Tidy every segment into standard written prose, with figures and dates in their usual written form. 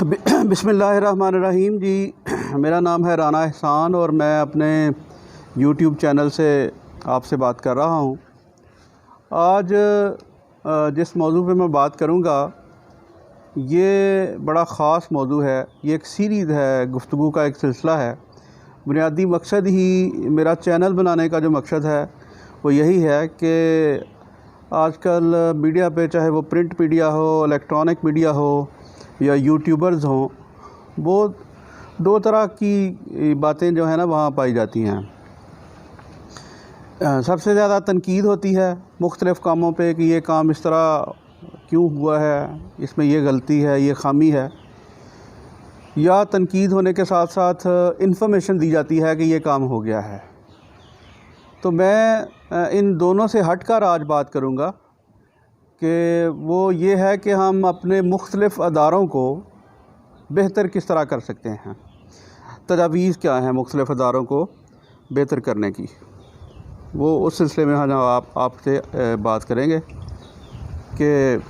बिस्मिल्लाहिर्रहमानिर्रहीम जी। मेरा नाम है राना एहसान और मैं अपने यूट्यूब चैनल से आपसे बात कर रहा हूँ। आज जिस मौजू पे मैं बात करूँगा ये बड़ा ख़ास मौजू है। ये एक सीरीज़ है, गुफ्तगू का एक सिलसिला है। बुनियादी मकसद ही मेरा चैनल बनाने का जो मकसद है वो यही है कि आजकल मीडिया पे, चाहे वो प्रिंट मीडिया हो, इलेक्ट्रॉनिक मीडिया हो या यूट्यूबर्स हों, वो दो तरह की बातें जो है ना वहाँ पाई जाती हैं। सबसे ज़्यादा तनकीद होती है मुख्तलिफ़ कामों पे कि ये काम इस तरह क्यों हुआ है, इसमें ये गलती है, ये खामी है। या तनकीद होने के साथ साथ इन्फॉर्मेशन दी जाती है कि ये काम हो गया है। तो मैं इन दोनों से हट कर आज बात करूँगा कि वो ये है कि हम अपने मुख्तलिफ़ अदारों को बेहतर किस तरह कर सकते हैं। तजावीज़ क्या हैं मुख्तलिफ़ अदारों को बेहतर करने की, वो उस सिलसिले में हम आपसे बात करेंगे कि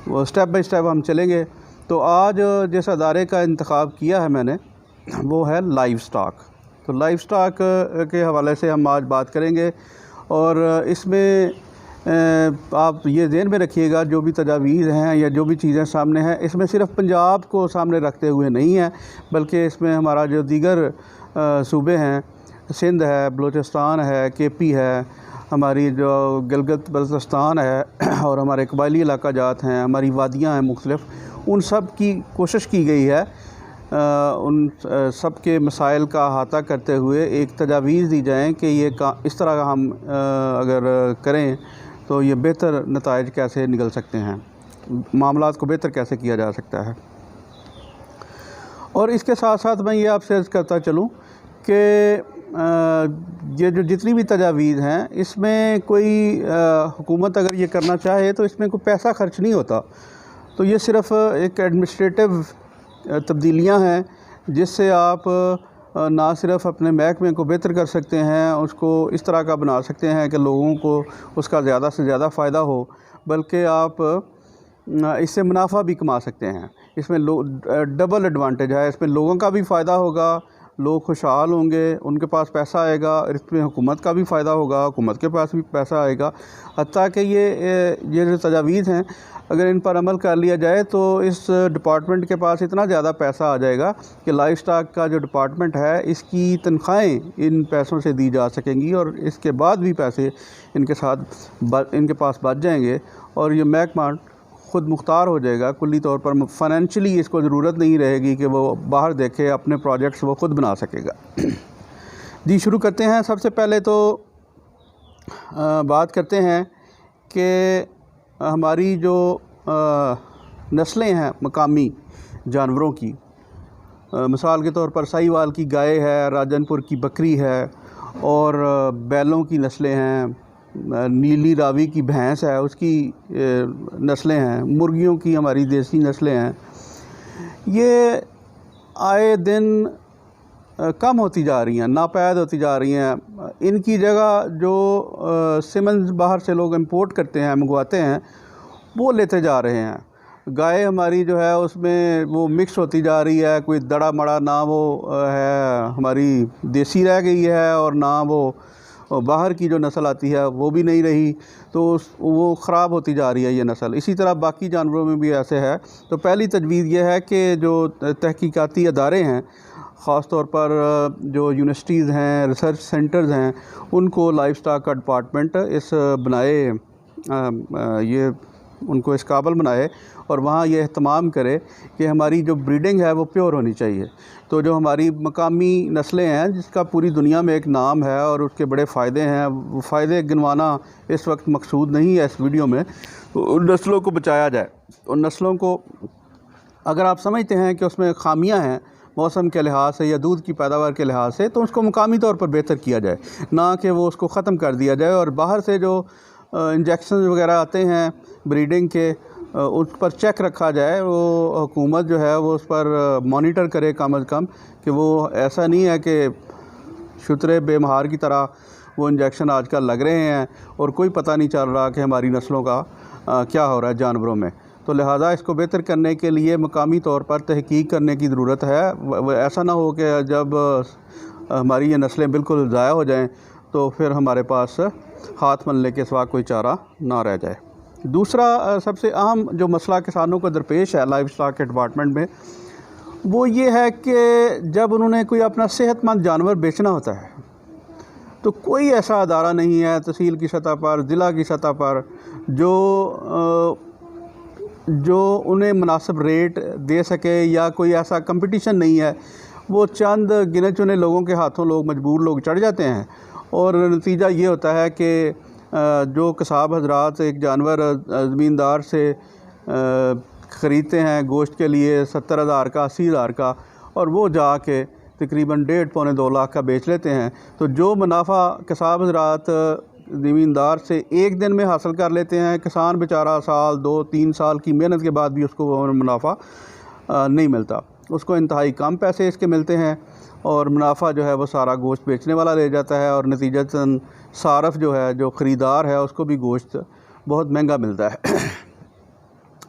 वो स्टेप बाय स्टेप हम चलेंगे। तो आज जिस अदारे का इंतखाब किया है मैंने वो है लाइव स्टॉक। तो लाइव स्टॉक के हवाले से हम आज बात करेंगे और इसमें आप ये ज़हन में रखिएगा, जो भी तजावीज़ हैं या जो भी चीज़ें सामने हैं, इसमें सिर्फ़ पंजाब को सामने रखते हुए नहीं है, बल्कि इसमें हमारा जो दीगर सूबे हैं, सिंध है, बलूचिस्तान है, केपी है, हमारी जो गिलगित बल्तिस्तान है और हमारे कबायली इलाका जात हैं, हमारी वादियाँ हैं मुख्तलिफ़, उन सब की कोशिश की गई है उन सब के मसाइल का अहाता करते हुए एक तजावीज़ दी जाए कि ये इस तरह का हम अगर करें तो ये बेहतर नताइज कैसे निकल सकते हैं, मामलात को बेहतर कैसे किया जा सकता है। और इसके साथ साथ मैं ये आपसे अर्ज़ करता चलूँ कि ये जो जितनी भी तजावीज़ हैं इसमें कोई हुकूमत अगर ये करना चाहे तो इसमें कोई पैसा ख़र्च नहीं होता। तो ये सिर्फ़ एक एडमिनिस्ट्रेटिव तब्दीलियां हैं जिससे आप ना सिर्फ़ अपने महकमे को बेहतर कर सकते हैं, उसको इस तरह का बना सकते हैं कि लोगों को उसका ज़्यादा से ज़्यादा फ़ायदा हो, बल्कि आप इससे मुनाफा भी कमा सकते हैं। इसमें डबल एडवांटेज है, इसमें लोगों का भी फ़ायदा होगा, लोग खुशहाल होंगे, उनके पास पैसा आएगा, इसमें हुकूमत का भी फ़ायदा होगा, हुकूमत के पास भी पैसा आएगा। हत्ता कि ये जो तजावीज़ हैं अगर इन पर अमल कर लिया जाए तो इस डिपार्टमेंट के पास इतना ज़्यादा पैसा आ जाएगा कि लाइफ स्टॉक का जो डिपार्टमेंट है इसकी तनख्वाहें इन पैसों से दी जा सकेंगी और इसके बाद भी पैसे इनके पास बच जाएंगे और ये महकमा ख़ुद मुख्तार हो जाएगा। कुल्ली तौर पर फाइनेंशियली इसको ज़रूरत नहीं रहेगी कि वो बाहर देखे, अपने प्रोजेक्ट्स वो ख़ुद बना सकेगा। जी, शुरू करते हैं। सबसे पहले तो बात करते हैं कि हमारी जो नस्लें हैं मकामी जानवरों की, मिसाल के तौर पर साहिवाल की गाय है, राजनपुर की बकरी है और बैलों की नस्लें हैं, नीली रावी की भैंस है, उसकी नस्लें हैं, मुर्गियों की हमारी देसी नस्लें हैं। ये आए दिन कम होती जा रही हैं, नापैद होती जा रही हैं। इनकी जगह जो सिमन्स बाहर से लोग इंपोर्ट करते हैं, मंगवाते हैं, वो लेते जा रहे हैं। गाय हमारी जो है उसमें वो मिक्स होती जा रही है, कोई दड़ा मड़ा ना वो है हमारी देसी रह गई है और ना वो बाहर की जो नस्ल आती है वो भी नहीं रही, तो वो ख़राब होती जा रही है ये नस्ल। इसी तरह बाकी जानवरों में भी ऐसे है। तो पहली तजवीज़ ये है कि जो तहकीकाती अदारे हैं, ख़ास तौर पर जो यूनिवर्सिटीज़ हैं, रिसर्च सेंटर्स हैं, उनको लाइफ स्टॉक का डिपार्टमेंट ये उनको इस काबिल बनाए और वहाँ ये एहतमाम करे कि हमारी जो ब्रीडिंग है वो प्योर होनी चाहिए। तो जो हमारी मकामी नस्लें हैं जिसका पूरी दुनिया में एक नाम है और उसके बड़े फ़ायदे हैं, वो फ़ायदे गिनवाना इस वक्त मकसूद नहीं है इस वीडियो में। तो उन नस्लों को बचाया जाए। उन नस्लों को अगर आप समझते हैं कि उसमें खामियां हैं मौसम के लिहाज से या दूध की पैदावार के लिहाज से, तो उसको मुकामी तौर पर बेहतर किया जाए, ना कि वो उसको ख़त्म कर दिया जाए। और बाहर से जो इंजेक्शन वगैरह आते हैं ब्रीडिंग के, उस पर चेक रखा जाए, वो हुकूमत जो है वो उस पर मॉनिटर करे कम अज़ कम, कि वो ऐसा नहीं है कि शुतरे बेमहार की तरह वो इंजेक्शन आजकल लग रहे हैं और कोई पता नहीं चल रहा कि हमारी नस्लों का क्या हो रहा है जानवरों में। तो लिहाजा इसको बेहतर करने के लिए मकामी तौर पर तहकीक करने की ज़रूरत है। ऐसा ना हो कि जब हमारी ये नस्लें बिल्कुल ज़ाया हो जाएं तो फिर हमारे पास हाथ मलने के सिवा कोई चारा ना रह जाए। दूसरा सबसे अहम जो मसला किसानों को दरपेश है लाइफ स्टॉक के डिपार्टमेंट में, वो ये है कि जब उन्होंने कोई अपना सेहतमंद जानवर बेचना होता है तो कोई ऐसा अदारा नहीं है तहसील की सतह पर, ज़िला की सतह पर, जो उन्हें मुनासिब रेट दे सके, या कोई ऐसा कंपटीशन नहीं है। वो चंद गिने चुने लोगों के हाथों मजबूर लोग चढ़ जाते हैं और नतीजा ये होता है कि जो कसाब हजरात एक जानवर ज़मींदार से ख़रीदते हैं गोश्त के लिए 70,000 का, 80,000 का, और वो जाके तकरीबन 1.5-2 लाख का बेच लेते हैं। तो जो मुनाफा कसाब हजरात ज़मींदार से एक दिन में हासिल कर लेते हैं, किसान बेचारा साल 2-3 साल की मेहनत के बाद भी उसको मुनाफा नहीं मिलता। उसको इंतहाई कम पैसे इसके मिलते हैं और मुनाफा जो है वो सारा गोश्त बेचने वाला ले जाता है, और नतीजतन सारफ जो है, जो ख़रीदार है, उसको भी गोश्त बहुत महंगा मिलता है।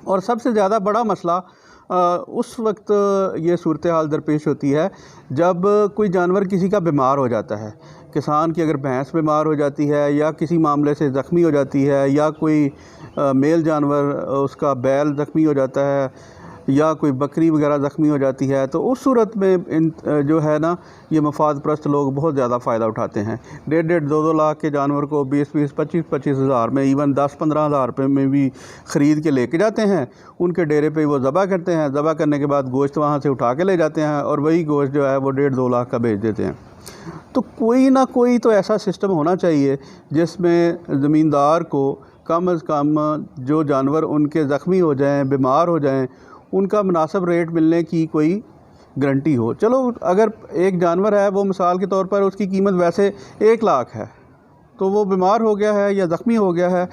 और सबसे ज़्यादा बड़ा मसला उस वक्त ये सूरत हाल दरपेश होती है जब कोई जानवर किसी का बीमार हो जाता है। किसान की अगर भैंस बीमार हो जाती है या किसी मामले से ज़ख्मी हो जाती है, या कोई मेल जानवर उसका बैल ज़ख्मी हो जाता है, या कोई बकरी वगैरह ज़ख्मी हो जाती है, तो उस सूरत में जो है ना, ये मफाद परस्त लोग बहुत ज़्यादा फ़ायदा उठाते हैं। 1.5-2 लाख के जानवर को 20-20, 25-25 हज़ार में, इवन 10-15 हज़ार रुपये में भी ख़रीद के लेके जाते हैं। उनके डेरे पे वो ज़बह करते हैं, ज़बह करने के बाद गोश्त वहाँ से उठा के ले जाते हैं और वही गोश्त जो है वो 1.5-2 लाख का बेच देते हैं। तो कोई ना कोई तो ऐसा सिस्टम होना चाहिए जिसमें ज़मींदार को कम अज़ कम जो जानवर उनके ज़ख्मी हो जाएँ, बीमार हो जाएँ, उनका मुनासिब रेट मिलने की कोई गारंटी हो। चलो, अगर एक जानवर है वो मिसाल के तौर पर उसकी कीमत वैसे 1 लाख है, तो वो बीमार हो गया है या ज़ख्मी हो गया है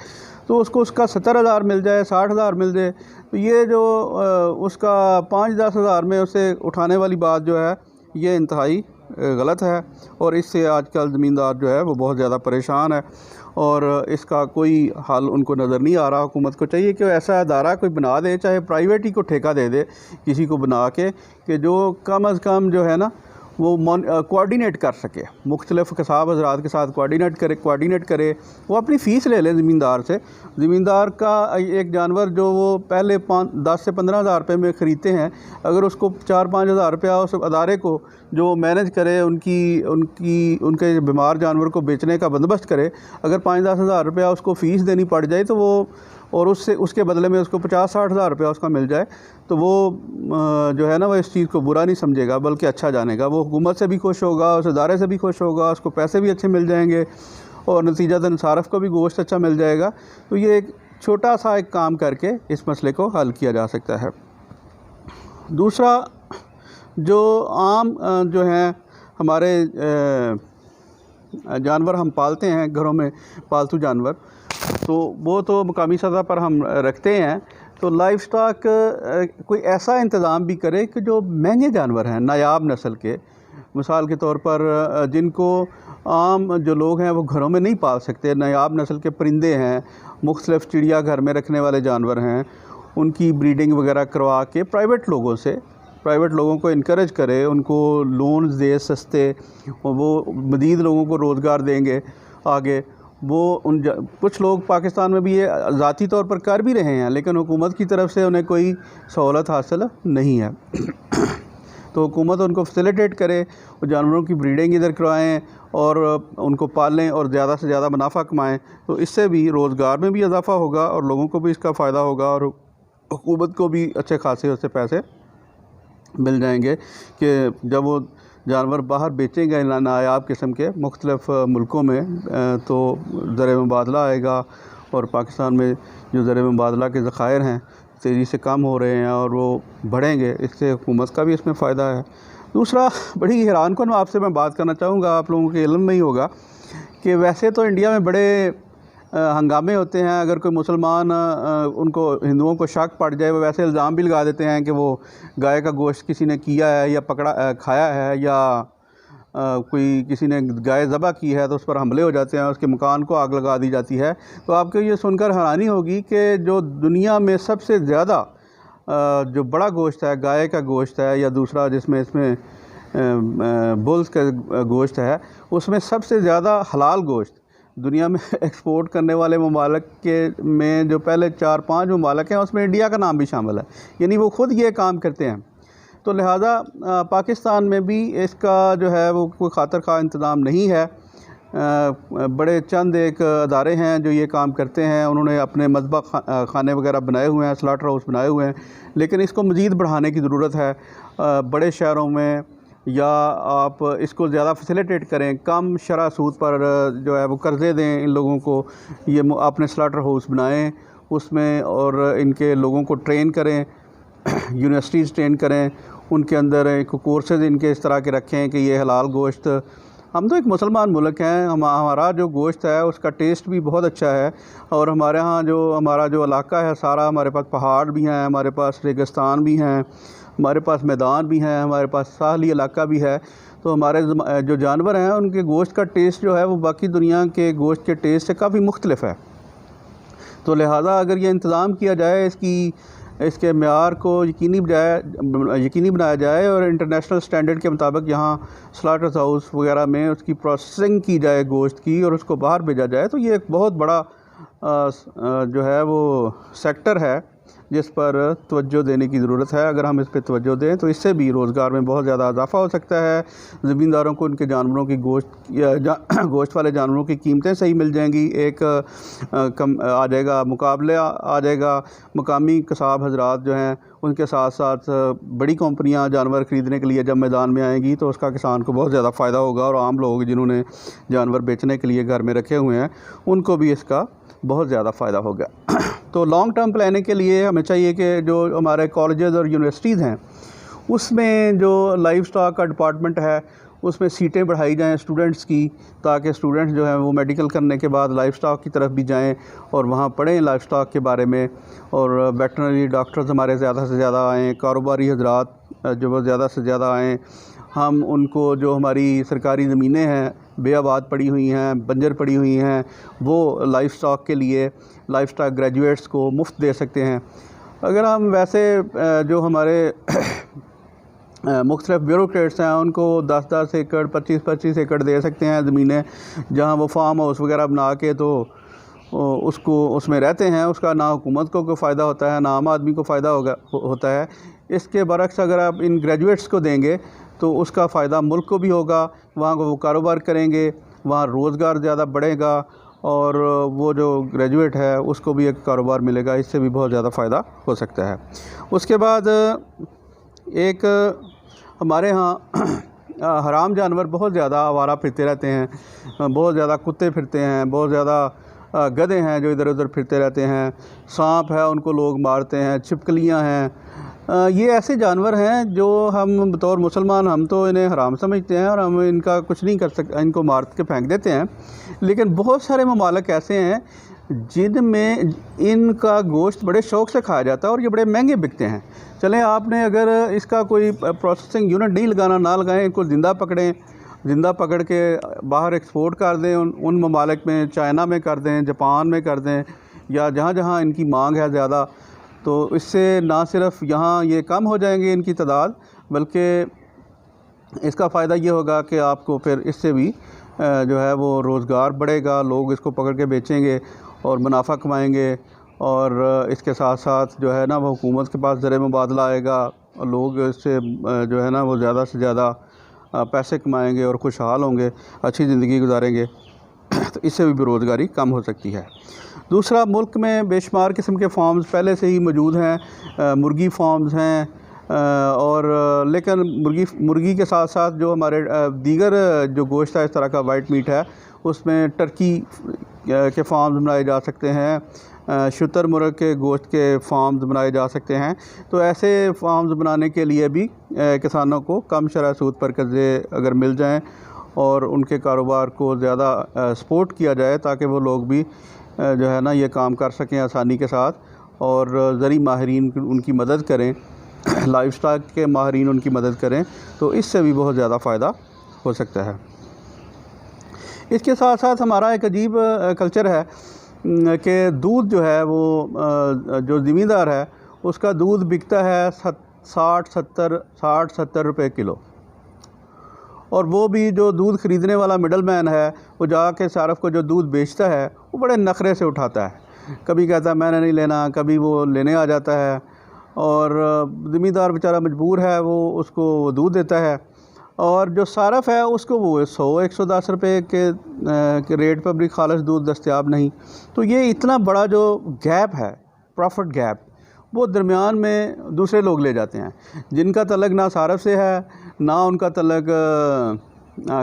तो उसको उसका 70,000 मिल जाए, 60,000 मिल जाए, तो ये जो उसका 5-10 हज़ार में उसे उठाने वाली बात जो है ये इंतहाई गलत है। और इससे आजकल ज़मींदार जो है वो बहुत ज़्यादा परेशान है और इसका कोई हल उनको नज़र नहीं आ रहा। हुकूमत को चाहिए कि ऐसा अदारा कोई बना दे, चाहे प्राइवेट ही को ठेका दे दे किसी को बना के, कि जो कम अज़ कम जो है ना वो कोऑर्डिनेट कर सके, मुख्तलिफ़ कसाब हज़रात के साथ कोऑर्डिनेट करे। वो अपनी फ़ीस ले लें ज़मींदार से। ज़मींदार का एक जानवर जो वो पहले 10 से 15 हज़ार रुपये में ख़रीदते हैं, अगर उसको 4-5 हज़ार रुपया उस अदारे को जो मैनेज करे, उनके बीमार जानवर को बेचने का बंदोबस्त करे, अगर 5-10 हज़ार रुपया उसको फ़ीस देनी पड़ जाए तो वो, और उसके बदले में उसको 50-60 हज़ार रुपया उसका मिल जाए, तो वो जो है ना वो इस चीज़ को बुरा नहीं समझेगा बल्कि अच्छा जानेगा। वो हुकूमत से भी खुश होगा, उस अदारे से भी खुश होगा, उसको पैसे भी अच्छे मिल जाएंगे और नतीजतन सारफ को भी गोश्त अच्छा मिल जाएगा। तो ये एक छोटा सा एक काम करके इस मसले को हल किया जा सकता है। दूसरा, जो आम जो हैं हमारे जानवर हम पालते हैं घरों में, पालतू जानवर, तो वो तो मुकामी सतह पर हम रखते हैं। तो लाइफ स्टॉक कोई ऐसा इंतज़ाम भी करे कि जो महंगे जानवर हैं, नायाब नस्ल के, मिसाल के तौर पर जिनको आम जो लोग हैं वो घरों में नहीं पाल सकते, नायाब नस्ल के परिंदे हैं, मुख्तलिफ़ चिड़िया घर में रखने वाले जानवर हैं, उनकी ब्रीडिंग वगैरह करवा के प्राइवेट लोगों को इनकरेज करे, उनको लोन्स दे सस्ते, वो मज़ीद लोगों को रोज़गार देंगे आगे। वो कुछ लोग पाकिस्तान में भी ये ज़ाती तौर पर कर भी रहे हैं, लेकिन हुकूमत की तरफ से उन्हें कोई सहूलत हासिल नहीं है। तो हुकूमत उनको फैसिलिटेट करे, वो जानवरों की ब्रीडिंग इधर करवाएँ और उनको पालें और ज़्यादा से ज़्यादा मुनाफा कमाएँ। तो इससे भी रोज़गार में भी इजाफ़ा होगा और लोगों को भी इसका फ़ायदा होगा और हुकूमत को भी अच्छे खासे उससे पैसे मिल जाएंगे कि जब वो जानवर बाहर बेचेंगे नायाब किस्म के मुख्तलिफ़ मुल्कों में, तो ज़र मुबादला आएगा और पाकिस्तान में जो ज़र मुबादला के ज़खायर हैं तेज़ी से कम हो रहे हैं और वो बढ़ेंगे। इससे हुकूमत का भी इसमें फ़ायदा है। दूसरा, बड़ी हैरानकुन आपसे मैं बात करना चाहूँगा, आप लोगों के इल्म में ही होगा कि वैसे तो इंडिया में बड़े हंगामे होते हैं। अगर कोई मुसलमान उनको हिंदुओं को शक पड़ जाए, वो वैसे इल्ज़ाम भी लगा देते हैं कि वो गाय का गोश्त किसी ने किया है या खाया है या कोई किसी ने गाय ज़बह की है तो उस पर हमले हो जाते हैं, उसके मकान को आग लगा दी जाती है। तो आपको ये सुनकर हैरानी होगी कि जो दुनिया में सबसे ज़्यादा जो बड़ा गोश्त है, गाय का गोश्त है या दूसरा जिसमें इसमें बुल्स का गोश्त है, उसमें सबसे ज़्यादा हलाल गोश्त दुनिया में एक्सपोर्ट करने वाले ममालिक के में जो पहले 4-5 ममालिक हैं उसमें इंडिया का नाम भी शामिल है, यानी वो ख़ुद ये काम करते हैं। तो लिहाजा पाकिस्तान में भी इसका जो है वो कोई खातिर खा इंतज़ाम नहीं है। बड़े चंद एक अदारे हैं जो ये काम करते हैं, उन्होंने अपने मज़बख़ खाने वगैरह बनाए हुए हैं, स्लाटर हाउस बनाए हुए हैं, लेकिन इसको मज़ीद बढ़ाने की ज़रूरत है। बड़े शहरों में या आप इसको ज़्यादा फैसिलिटेट करें, कम शरह सूद पर जो है वो कर्ज़े दें इन लोगों को, ये अपने स्लाटर हाउस बनाएं उसमें, और इनके लोगों को ट्रेन करें, यूनिवर्सिटीज़ ट्रेन करें, उनके अंदर एक कोर्सेज़ इनके इस तरह के रखें कि ये हलाल गोश्त। हम तो एक मुसलमान मुल्क हैं, हमारा जो गोश्त है उसका टेस्ट भी बहुत अच्छा है, और हमारे यहाँ जो हमारा जो इलाका है सारा, हमारे पास पहाड़ भी हैं, हमारे पास रेगिस्तान भी हैं, हमारे पास मैदान भी हैं, हमारे पास साहली इलाका भी है। तो हमारे जो जानवर हैं उनके गोश्त का टेस्ट जो है वो बाकी दुनिया के गोश्त के टेस्ट से काफ़ी मुख्तलिफ है। तो लिहाजा अगर ये इंतज़ाम किया जाए, इसके मेयार को यकीनी बनाया जाए और इंटरनेशनल स्टैंडर्ड के मुताबिक यहाँ स्लाटर हाउस वगैरह में उसकी प्रोसेसिंग की जाए गोश्त की और उसको बाहर भेजा जाए, तो ये एक बहुत बड़ा जो है वो सेक्टर है जिस पर तवज्जो देने की ज़रूरत है। अगर हम इस पर तवज्जो दें तो इससे भी रोज़गार में बहुत ज़्यादा इजाफ़ा हो सकता है। ज़मींदारों को उनके जानवरों की गोश्त वाले जानवरों की कीमतें सही मिल जाएंगी, एक कम आ जाएगा, मुकाबला आ जाएगा। मकामी कसाब हजरात जो हैं उनके साथ साथ बड़ी कंपनियां जानवर ख़रीदने के लिए जब मैदान में आएंगी तो उसका किसान को बहुत ज़्यादा फ़ायदा होगा, और आम लोग जिन्होंने जानवर बेचने के लिए घर में रखे हुए हैं उनको भी इसका बहुत ज़्यादा फ़ायदा होगा। तो लॉन्ग टर्म प्लानिंग के लिए हमें चाहिए कि जो हमारे कॉलेजेस और यूनिवर्सिटीज़ हैं उसमें जो लाइफ स्टॉक का डिपार्टमेंट है उसमें सीटें बढ़ाई जाएं स्टूडेंट्स की, ताकि स्टूडेंट्स जो हैं वो मेडिकल करने के बाद लाइफ स्टॉक की तरफ भी जाएं और वहाँ पढ़ें लाइफ स्टॉक के बारे में, और वेटरनरी डॉक्टर्स हमारे ज़्यादा से ज़्यादा आएँ, कारोबारी हजरात जो वो ज़्यादा से ज़्यादा आएँ। हम उनको जो हमारी सरकारी ज़मीनें हैं बेआबाद पड़ी हुई हैं, बंजर पड़ी हुई हैं, वो लाइफ स्टॉक के लिए लाइफ स्टॉक ग्रेजुएट्स को मुफ्त दे सकते हैं। अगर हम वैसे जो हमारे मुख्तलिफ ब्यूरोक्रेट्स हैं उनको 10-10 एकड़ 25-25 एकड़ दे सकते हैं ज़मीनें, जहाँ वो फार्म हाउस वगैरह बना के तो उसमें रहते हैं, उसका ना हुकूमत को कोई फ़ायदा होता है ना आम आदमी को फ़ायदा होता है। इसके बरक्स अगर आप इन ग्रेजुएट्स को देंगे तो उसका फ़ायदा मुल्क को भी होगा, वहाँ वो कारोबार करेंगे, वहाँ रोज़गार ज़्यादा बढ़ेगा, और वो जो ग्रेजुएट है उसको भी एक कारोबार मिलेगा, इससे भी बहुत ज़्यादा फ़ायदा हो सकता है। उसके बाद एक हमारे यहाँ हराम जानवर बहुत ज़्यादा आवारा फिरते रहते हैं, बहुत ज़्यादा कुत्ते फिरते हैं, बहुत ज़्यादा गधे हैं जो इधर उधर फिरते रहते हैं, सांप है उनको लोग मारते हैं, छिपकलियाँ हैं। ये ऐसे जानवर हैं जो हम बतौर मुसलमान हम तो इन्हें हराम समझते हैं और हम इनका कुछ नहीं कर सकते, इनको मार के फेंक देते हैं। लेकिन बहुत सारे ममालिक ऐसे हैं जिनमें इनका गोश्त बड़े शौक़ से खाया जाता है और ये बड़े महंगे बिकते हैं। चलें, आपने अगर इसका कोई प्रोसेसिंग यूनिट नहीं लगाना, ना लगाएं, इनको ज़िंदा पकड़ें, ज़िंदा पकड़ के बाहर एक्सपोर्ट कर दें, उन ममालिक में, चाइना में कर दें, जापान में कर दें, या जहाँ जहाँ इनकी मांग है ज़्यादा, तो इससे ना सिर्फ यहाँ ये कम हो जाएंगे इनकी तादाद, बल्कि इसका फ़ायदा ये होगा कि आपको फिर इससे भी जो है वो रोज़गार बढ़ेगा, लोग इसको पकड़ के बेचेंगे और मुनाफा कमाएंगे, और इसके साथ साथ जो है ना वो हुकूमत के पास ज़र मुबादला आएगा और लोग इससे जो है ना वो ज़्यादा से ज़्यादा पैसे कमाएंगे और खुशहाल होंगे, अच्छी ज़िंदगी गुजारेंगे। तो इससे भी बेरोज़गारी कम हो सकती है। दूसरा, मुल्क में बेशुमार किस्म के फार्म्स पहले से ही मौजूद हैं, मुर्गी फार्म्स हैं, और लेकिन मुर्गी के साथ साथ जो हमारे दीगर जो गोश्त है इस तरह का वाइट मीट है उसमें टर्की के फार्म्स बनाए जा सकते हैं, शुतुरमुर्ग के गोश्त के फार्म्स बनाए जा सकते हैं। तो ऐसे फार्म्स बनाने के लिए भी किसानों को कम शरह सूद पर कर्ज़े अगर मिल जाएं और उनके कारोबार को ज़्यादा सपोर्ट किया जाए ताकि वो लोग भी जो है ना ये काम कर सकें आसानी के साथ, और ज़री माहिरीन उनकी मदद करें, लाइफ स्टॉक के माहिरीन उनकी मदद करें, तो इससे भी बहुत ज़्यादा फ़ायदा हो सकता है। इसके साथ साथ हमारा एक अजीब कल्चर है कि दूध जो है वो जो ज़मींदार है उसका दूध बिकता है 60-70 रुपए किलो, और वो भी जो दूध ख़रीदने वाला मिडल मैन है वो जाके सारफ को जो दूध बेचता है वो बड़े नखरे से उठाता है। कभी कहता है मैंने नहीं लेना, कभी वो लेने आ जाता है, और ज़मींदार बेचारा मजबूर है, वो उसको दूध देता है, और जो सारफ है उसको वो 100-110 रुपये के रेट पर भी खालिश दूध दस्तयाब नहीं। तो ये इतना बड़ा जो गैप है, प्रॉफिट गैप, वो दरमियान में दूसरे लोग ले जाते हैं, जिनका तल्लक ना सारफ से है ना उनका तल्लक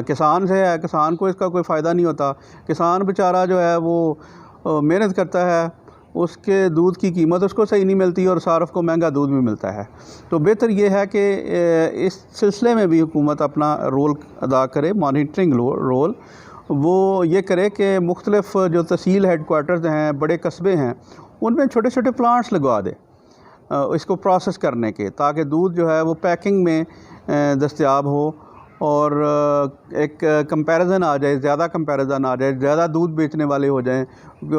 किसान से है। किसान को इसका कोई फ़ायदा नहीं होता। किसान बेचारा जो है वो मेहनत करता है, उसके दूध की कीमत उसको सही नहीं मिलती और सारफ को महंगा दूध भी मिलता है। तो बेहतर ये है कि इस सिलसिले में भी हुकूमत अपना रोल अदा करे, मॉनिटरिंग रोल वो ये करे कि मुख्तलिफ़ जो तहसील हेडकोार्टर्स हैं, बड़े कस्बे हैं, उनमें छोटे छोटे प्लांट्स लगवा दे इसको प्रोसेस करने के, ताकि दूध जो है वो पैकिंग में दस्तयाब हो और एक कंपैरिजन आ जाए, ज़्यादा कंपैरिजन आ जाए, ज़्यादा दूध बेचने वाले हो जाएं।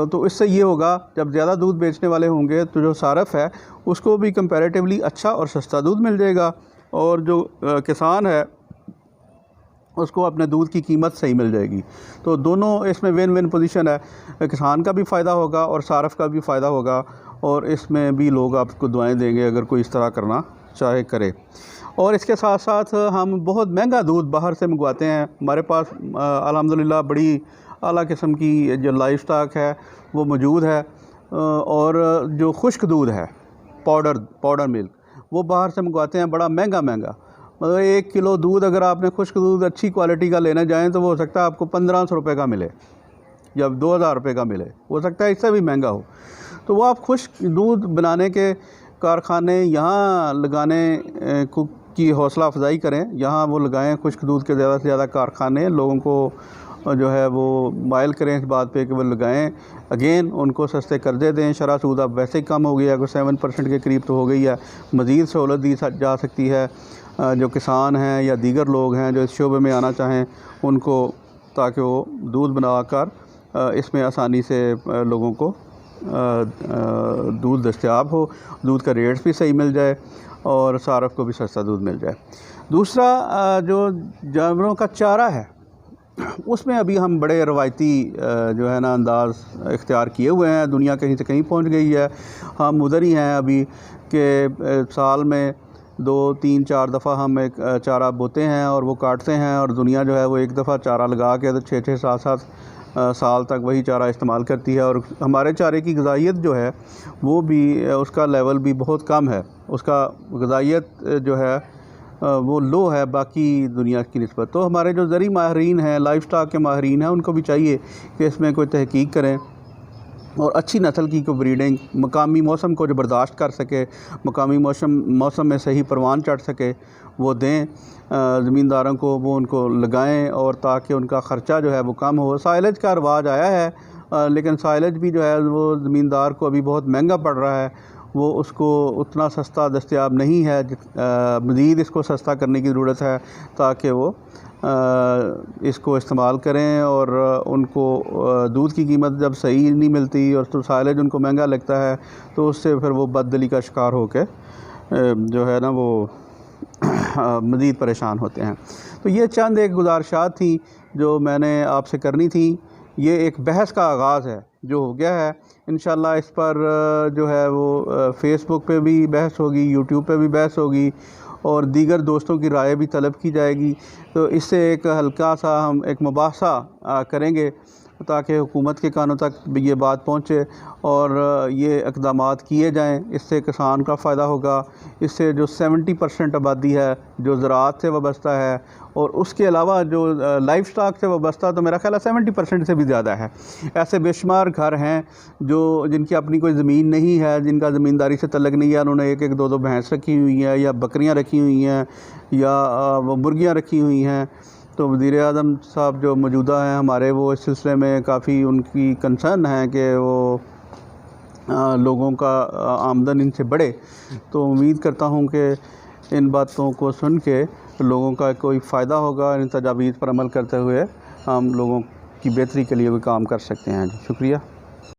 तो इससे ये होगा, जब ज़्यादा दूध बेचने वाले होंगे तो जो सारफ है उसको भी कंपैरेटिवली अच्छा और सस्ता दूध मिल जाएगा, और जो किसान है उसको अपने दूध की कीमत सही मिल जाएगी। तो दोनों इसमें विन विन पोजीशन है, किसान का भी फ़ायदा होगा और सारफ का भी फ़ायदा होगा, और इसमें भी लोग आपको दुआएं देंगे अगर कोई इस तरह करना चाहे करे। और इसके साथ साथ हम बहुत महंगा दूध बाहर से मंगवाते हैं। हमारे पास अल्हम्दुलिल्लाह बड़ी आला किस्म की जो लाइव स्टॉक है वो मौजूद है, और जो खुश्क दूध है, पाउडर मिल्क, वो बाहर से मंगवाते हैं बड़ा महंगा। मतलब 1 किलो दूध अगर आपने खुश्क दूध अच्छी क्वालिटी का लेना जाएँ तो वो हो सकता है आपको 1500 रुपये का मिले या 2000 रुपये का मिले, हो सकता है इससे भी महंगा हो। तो वो आप खुश्क दूध बनाने के कारखाने यहाँ लगाने की हौसला अफजाई करें, यहाँ वो लगाएं खुश्क दूध के ज़्यादा से ज़्यादा कारखाने, लोगों को जो है वो माइल करें इस बात पे कि वो लगाएं। अगेन उनको सस्ते कर्जे दें, शरह सूद अब वैसे ही कम हो गई है, अगर 7% के करीब तो हो गई है, मज़ीद सहूलत दी जा सकती है जो किसान हैं या दीगर लोग हैं जो इस शोबे में आना चाहें उनको, ताकि वो दूध बनाकर इसमें आसानी से लोगों को दूध दस्तयाब हो, दूध का रेट भी सही मिल जाए और सारफ को भी सस्ता दूध मिल जाए। दूसरा जो जानवरों का चारा है उसमें अभी हम बड़े रवायती जो है ना अंदाज़ इख्तियार किए हुए हैं। दुनिया कहीं से कहीं पहुंच गई है, हम उधर ही हैं अभी कि साल में 2-3-4 दफ़ा हम एक चारा बोते हैं और वो काटते हैं, और दुनिया जो है वो एक दफ़ा चारा लगा के तो 6-6, 7-7 साल तक वही चारा इस्तेमाल करती है। और हमारे चारे की ग़िज़ाइयत जो है वो भी, उसका लेवल भी बहुत कम है, उसका ग़िज़ाइयत जो है वो लो है बाकी दुनिया की निस्बत। तो हमारे जो ज़री माहिरीन हैं, लाइव स्टॉक के माहिरीन हैं, उनको भी चाहिए कि इसमें कोई तहकीक करें और अच्छी नस्ल की को ब्रीडिंग, मकामी मौसम को जो बर्दाश्त कर सके, मकामी मौसम में सही परवान चढ़ सके, वो दें ज़मींदारों को, वो उनको लगाएं, और ताकि उनका ख़र्चा जो है वो कम हो। साइलेज का रिवाज आया है, लेकिन साइलेज भी जो है वो ज़मींदार को अभी बहुत महंगा पड़ रहा है, वो उसको उतना सस्ता दस्तयाब नहीं है। मज़ीद इसको सस्ता करने की ज़रूरत है ताकि वो इसको इस्तेमाल करें, और उनको दूध की कीमत जब सही नहीं मिलती और तो साइलेज उनको महंगा लगता है तो उससे फिर वो बददिली का शिकार होकर जो है ना वो मज़ीद परेशान होते हैं। तो ये चंद एक गुजारिशात थी जो मैंने आपसे करनी थी। ये एक बहस का आगाज़ है जो हो गया है। इंशाल्लाह इस पर जो है वो फ़ेसबुक पे भी बहस होगी, यूट्यूब पे भी बहस होगी, और दीगर दोस्तों की राय भी तलब की जाएगी। तो इससे एक हल्का सा हम एक मुबाहसा करेंगे ताकि हुकूमत के कानों तक भी ये बात पहुँचे और ये इक़दामात किए जाएँ। इससे किसान का फ़ायदा होगा, इससे जो 70% आबादी है जो ज़राअत से वाबस्ता है, और उसके अलावा जो लाइव स्टॉक से वाबस्ता, तो मेरा ख़्याल है 70% से भी ज़्यादा है। ऐसे बेशुमार घर हैं जो जिनकी अपनी कोई ज़मीन नहीं है, जिनका ज़मींदारी से तल्लुक़ नहीं है, उन्होंने 1-1, 2-2 भैंस रखी हुई हैं, या बकरियाँ रखी हुई हैं, या मुर्गियाँ रखी हुई हैं। तो वज़ीर आज़म साहब जो मौजूदा हैं हमारे, वो इस सिलसिले में काफ़ी उनकी कंसर्न है कि वो लोगों का आमदन इनसे बढ़े। तो उम्मीद करता हूँ कि इन बातों को सुन के लोगों का कोई फ़ायदा होगा, इन तजावीज़ पर अमल करते हुए हम लोगों की बेहतरी के लिए भी काम कर सकते हैं। शुक्रिया।